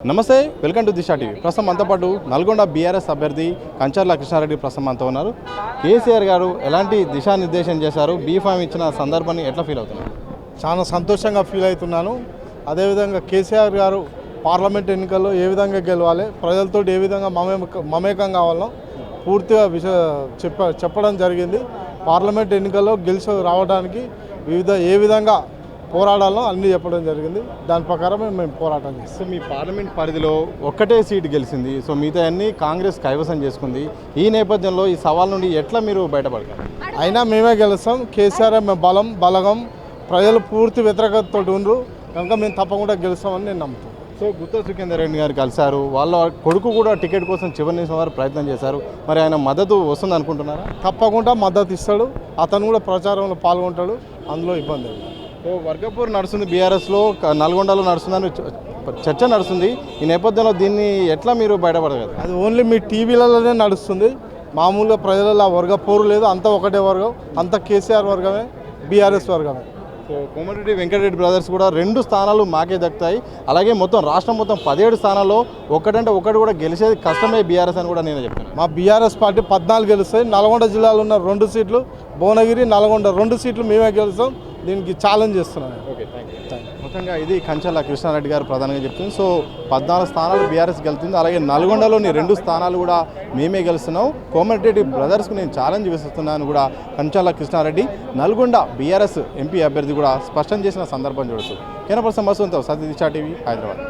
నమస్తే welcome to Disha TV. ప్రస్తుతం మనతో పాటు నల్గొండ బీఆర్ఎస్ అభ్యర్థి కంచర్ల కృష్ణారెడ్డి ప్రస్తుతం మనతో ఉన్నారు. కేసీఆర్ గారు ఎలాంటి దిశానిర్దేశం చేశారు, బీఫామ్ ఇచ్చిన సందర్భాన్ని ఎట్లా ఫీల్ అవుతున్నారు? చాలా సంతోషంగా ఫీల్ అవుతున్నాను. అదేవిధంగా కేసీఆర్ గారు పార్లమెంట్ ఎన్నికల్లో ఏ విధంగా గెలవాలి, ప్రజలతో ఏ విధంగా మమేకం కావాలో పూర్తిగా చెప్పడం జరిగింది. పార్లమెంట్ ఎన్నికల్లో గెలిచి రావడానికి ఏ విధంగా పోరాడాలో అన్నీ చెప్పడం జరిగింది. దాని ప్రకారమే మేము పోరాటం చేస్తాం. మీ పార్లమెంట్ పరిధిలో ఒక్కటే సీటు గెలిచింది, సో మిగతా అన్ని కాంగ్రెస్ కైవసం చేసుకుంది. ఈ నేపథ్యంలో ఈ సవాల్ నుండి ఎట్లా మీరు బయటపడతారు? అయినా మేమే గెలుస్తాం. కేసీఆర్ మేము బలగం ప్రజలు పూర్తి వ్యతిరేకతతో ఉండరు కనుక మేము తప్పకుండా గెలుస్తామని నేను నమ్ముతాను. సో గుత్తా సుఖేందర్ రెడ్డి గారు కలిశారు, వాళ్ళ కొడుకు కూడా టికెట్ కోసం చివరి నిమిషం వారు ప్రయత్నం చేశారు. మరి ఆయన మద్దతు వస్తుంది అనుకుంటున్నారా? తప్పకుండా మద్దతు ఇస్తాడు. అతను కూడా ప్రచారంలో పాల్గొంటాడు. అందులో ఇబ్బంది లేదు. సో వర్గపూర్ నడుస్తుంది, బీఆర్ఎస్లో నల్గొండలో నడుస్తుందని చర్చ నడుస్తుంది. ఈ నేపథ్యంలో దీన్ని ఎట్లా మీరు బయటపడగలరు? అది ఓన్లీ మీ టీవీలలోనే నడుస్తుంది. మామూలుగా ప్రజలలో ఆ వర్గపోరు లేదు. అంతా ఒకటే వర్గం, అంత కేసీఆర్ వర్గమే, బీఆర్ఎస్ వర్గమే. సో కోమటిరెడ్డి వెంకటరెడ్డి బ్రదర్స్ కూడా 2 స్థానాలు మాకే దక్కుతాయి. అలాగే రాష్ట్రం మొత్తం 17 స్థానాల్లో ఒకటి కూడా గెలిచేది కష్టమే బీఆర్ఎస్ అని కూడా నేను చెప్తాను. మా బీఆర్ఎస్ పార్టీ 14 గెలుస్తాయి. నల్గొండ జిల్లాలో ఉన్న 2 సీట్లు, భువనగిరి, నల్గొండ 2 సీట్లు మేమే గెలుస్తాం. దీనికి ఛాలెంజ్ చేస్తున్నాను. Okay, thank you. మొత్తంగా ఇది కంచర్ల కృష్ణారెడ్డి గారు ప్రధానంగా చెప్తుంది. సో 14 స్థానాలు బీఆర్ఎస్ గెలుస్తుంది. అలాగే నల్గొండలోని 2 స్థానాలు కూడా మేమే గెలుస్తున్నాం. కోమటిరెడ్డి బ్రదర్స్కు నేను ఛాలెంజ్ విస్తున్నాను కూడా కంచర్ల కృష్ణారెడ్డి నల్గొండ బీఆర్ఎస్ ఎంపీ అభ్యర్థి కూడా స్పష్టం చేసిన సందర్భం చూడొచ్చు. కెనపర్సన్ మసూంతో సతీ దిశా టీవీ, హైదరాబాద్.